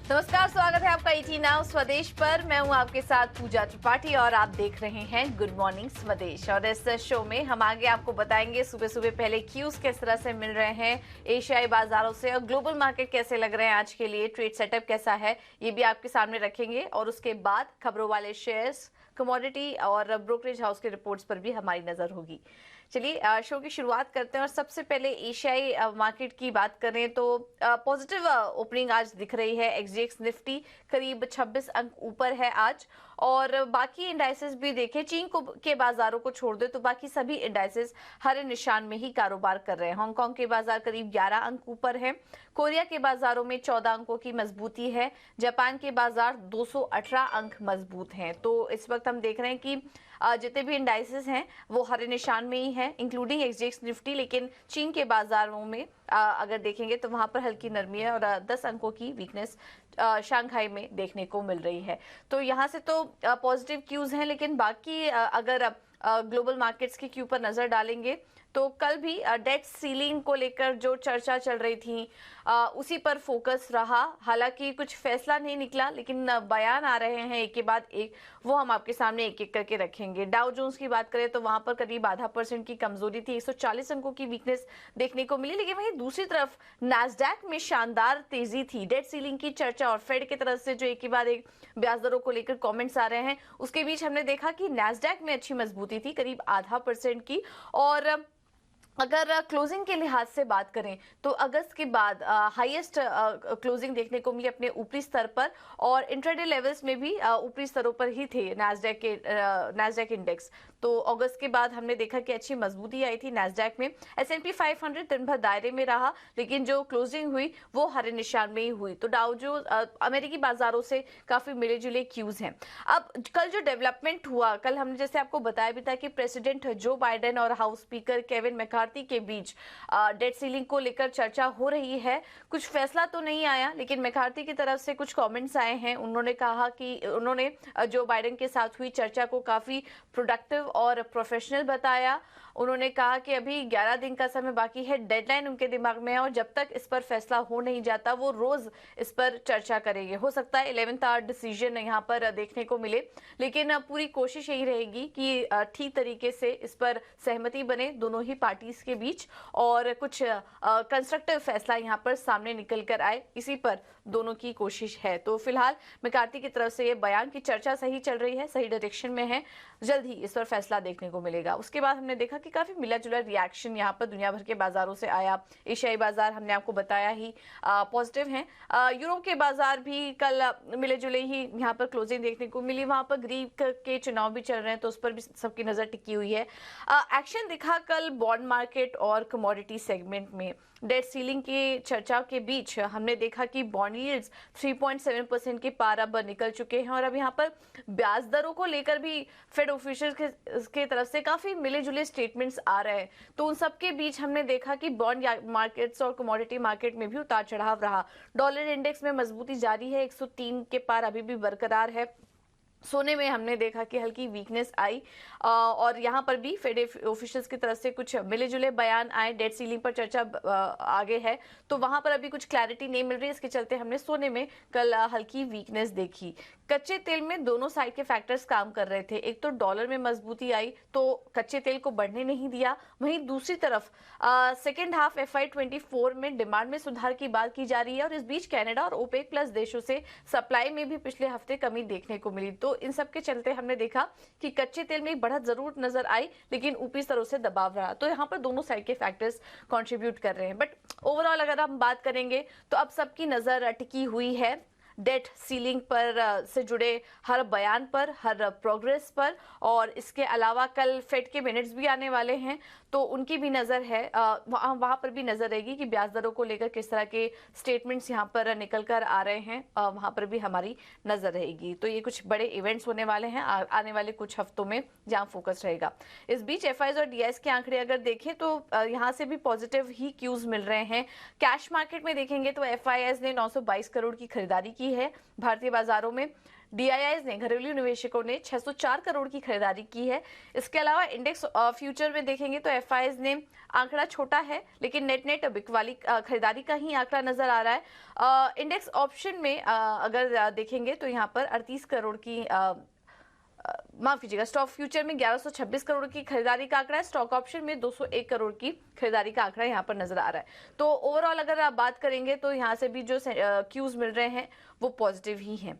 नमस्कार, स्वागत है आपका ET नाउ स्वदेश पर। मैं हूं आपके साथ पूजा त्रिपाठी और आप देख रहे हैं गुड मॉर्निंग स्वदेश। और इस शो में हम आगे आपको बताएंगे सुबह सुबह पहले क्यूज किस तरह से मिल रहे हैं एशियाई बाजारों से और ग्लोबल मार्केट कैसे लग रहे हैं आज के लिए, ट्रेड सेटअप कैसा है ये भी आपके सामने रखेंगे। और उसके बाद खबरों वाले शेयर्स, कमोडिटी और ब्रोकरेज हाउस के रिपोर्ट्स पर भी हमारी नजर होगी। चलिए शो की शुरुआत करते हैं और सबसे पहले एशियाई मार्केट की बात करें तो पॉजिटिव ओपनिंग आज दिख रही है। एक्सजेक्स निफ्टी करीब 26 अंक ऊपर है आज। और बाकी इंडाइसेस भी देखें, चीन के बाजारों को छोड़ दे तो बाकी सभी इंडाइसेस हरे निशान में ही कारोबार कर रहे हैं। हांगकांग के बाजार करीब 11 अंक ऊपर है। कोरिया के बाजारों में 14 अंकों की मजबूती है। जापान के बाजार 218 अंक मजबूत हैं। तो इस वक्त हम देख रहे हैं कि जितने भी इंडाइसेस हैं वो हरे निशान में ही हैं, इंक्लूडिंग एक्सजेक्स निफ्टी। लेकिन चीन के बाजारों में अगर देखेंगे तो वहां पर हल्की नरमी है और 10 अंकों की वीकनेस शंघाई में देखने को मिल रही है। तो यहाँ से तो पॉजिटिव क्यूज हैं। लेकिन बाकी अगर ग्लोबल मार्केट्स के क्यू पर नजर डालेंगे तो कल भी डेट सीलिंग को लेकर जो चर्चा चल रही थी उसी पर फोकस रहा। हालांकि कुछ फैसला नहीं निकला, लेकिन बयान आ रहे हैं एक के बाद एक, वो हम आपके सामने एक एक करके रखेंगे। डाउ जोन्स की बात करें तो वहां पर करीब 0.5% की कमजोरी थी, 140 अंकों की वीकनेस देखने को मिली। लेकिन वहीं दूसरी तरफ नैस्डैक में शानदार तेजी थी। डेट सीलिंग की चर्चा और फेड की तरफ से जो एक के बाद एक ब्याज दरों को लेकर कमेंट्स आ रहे हैं, उसके बीच हमने देखा कि नैस्डैक में अच्छी मजबूती थी, करीब 0.5% की। और अगर क्लोजिंग के लिहाज से बात करें तो अगस्त के बाद हाईएस्ट क्लोजिंग देखने को मिली अपने ऊपरी स्तर पर। और इंट्राडे लेवल्स में भी ऊपरी स्तरों पर ही थे नैस्डैक इंडेक्स। तो अगस्त के बाद हमने देखा कि अच्छी मजबूती आई थी नैस्डैक में। S&P 500 दिन भर दायरे में रहा, लेकिन जो क्लोजिंग हुई वो हरे निशान में ही हुई। तो डाउ जो अमेरिकी बाजारों से काफी मिले जुले क्यूज हैं। अब कल जो डेवलपमेंट हुआ, कल हमने जैसे आपको बताया भी था कि प्रेसिडेंट जो बाइडेन और हाउस स्पीकर केविन मैकार्थी के बीच डेट सीलिंग को लेकर चर्चा हो रही है। कुछ फैसला तो नहीं आया, लेकिन मैकार्थी की तरफ से कुछ कमेंट्स आए हैं। उन्होंने कहा कि उन्होंने जो बाइडेन के साथ हुई चर्चा को काफी प्रोडक्टिव और प्रोफेशनल बताया। उन्होंने कहा कि अभी 11 दिन का समय बाकी है, डेडलाइन उनके दिमाग में है और जब तक इस पर फैसला हो नहीं जाता वो रोज इस पर चर्चा करेंगे। हो सकता है 11th आवर डिसीजन यहाँ पर देखने को मिले, लेकिन पूरी कोशिश यही रहेगी कि ठीक तरीके से इस पर सहमति बने दोनों ही पार्टीज के बीच और कुछ कंस्ट्रक्टिव फैसला यहाँ पर सामने निकल कर आए, इसी पर दोनों की कोशिश है। तो फिलहाल मैकार्थी की तरफ से ये बयान की चर्चा सही चल रही है, सही डायरेक्शन में है, जल्द ही इस पर फैसला देखने को मिलेगा। उसके बाद हमने देखा कि काफी मिला जुला रिएक्शन यहाँ पर दुनिया भर के बाजारों से आया। एशियाई बाजार हमने आपको बताया ही पॉजिटिव हैं। यूरोप के बाजार भी कल मिले जुले ही यहाँ पर क्लोजिंग देखने को मिली। वहां पर ग्रीक के चुनाव भी चल रहे हैं तो उस पर भी सबकी नजर टिकी हुई है। एक्शन दिखा कल बॉन्ड मार्केट और कमोडिटी सेगमेंट में। डेट सीलिंग की चर्चा के बीच हमने देखा कि बॉन्ड यील्ड्स 3.7% के पार अब निकल चुके हैं। और अब यहाँ पर ब्याज दरों को लेकर भी फेड ऑफिशियल्स के तरफ से काफी मिले जुले स्टेटमेंट्स आ रहे हैं। तो उन सब के बीच हमने देखा कि बॉन्ड मार्केट्स और कमोडिटी मार्केट में भी उतार चढ़ाव रहा। डॉलर इंडेक्स में मजबूती जारी है, 103 के पार अभी भी बरकरार है। सोने में हमने देखा कि हल्की वीकनेस आई और यहाँ पर भी फेड ऑफिशियल्स की तरफ से कुछ मिले जुले बयान आए। डेट सीलिंग पर चर्चा आगे है तो वहां पर अभी कुछ क्लैरिटी नहीं मिल रही, इसके चलते हमने सोने में कल हल्की वीकनेस देखी। कच्चे तेल में दोनों साइड के फैक्टर्स काम कर रहे थे। एक तो डॉलर में मजबूती आई तो कच्चे तेल को बढ़ने नहीं दिया, वहीं दूसरी तरफ सेकेंड हाफ FY24 में डिमांड में सुधार की बात की जा रही है। और इस बीच कनाडा और ओपेक प्लस देशों से सप्लाई में भी पिछले हफ्ते कमी देखने को मिली। तो इन सब के चलते हमने देखा कि कच्चे तेल में एक बढ़त जरूर नजर आई, लेकिन ऊपरी स्तरों से दबाव रहा। तो यहाँ पर दोनों साइड के फैक्टर्स कंट्रीब्यूट कर रहे हैं। बट ओवरऑल अगर हम बात करेंगे तो अब सबकी नजर टिकी हुई है डेट सीलिंग पर से जुड़े हर बयान पर, हर प्रोग्रेस पर। और इसके अलावा कल फेड के मिनट्स भी आने वाले हैं तो उनकी भी नजर है, वहां पर भी नजर रहेगी कि ब्याज दरों को लेकर किस तरह के स्टेटमेंट्स यहाँ पर निकल कर आ रहे हैं, वहां पर भी हमारी नजर रहेगी। तो ये कुछ बड़े इवेंट्स होने वाले हैं आने वाले कुछ हफ्तों में जहां फोकस रहेगा। इस बीच FIs और DIs के आंकड़े अगर देखें तो यहाँ से भी पॉजिटिव ही क्यूज मिल रहे हैं। कैश मार्केट में देखेंगे तो FIs ने 922 करोड़ की खरीदारी की है भारतीय बाजारों में। डीआईआईज ने घरेलू निवेशकों ने 604 करोड़ की खरीदारी की है। इसके अलावा इंडेक्स फ्यूचर में देखेंगे तो एफआईआईज ने आंकड़ा छोटा है, लेकिन नेट बिक वाली खरीदारी का ही आंकड़ा नजर आ रहा है। इंडेक्स ऑप्शन में अगर देखेंगे तो यहाँ पर 38 करोड़ की माफ कीजिएगा, स्टॉक फ्यूचर में 1126 करोड़ की खरीदारी का आंकड़ा है। स्टॉक ऑप्शन में 201 करोड़ की खरीदारी का आंकड़ा यहाँ पर नजर आ रहा है। तो ओवरऑल अगर आप बात करेंगे तो यहाँ से भी जो क्यूज मिल रहे हैं वो पॉजिटिव ही हैं।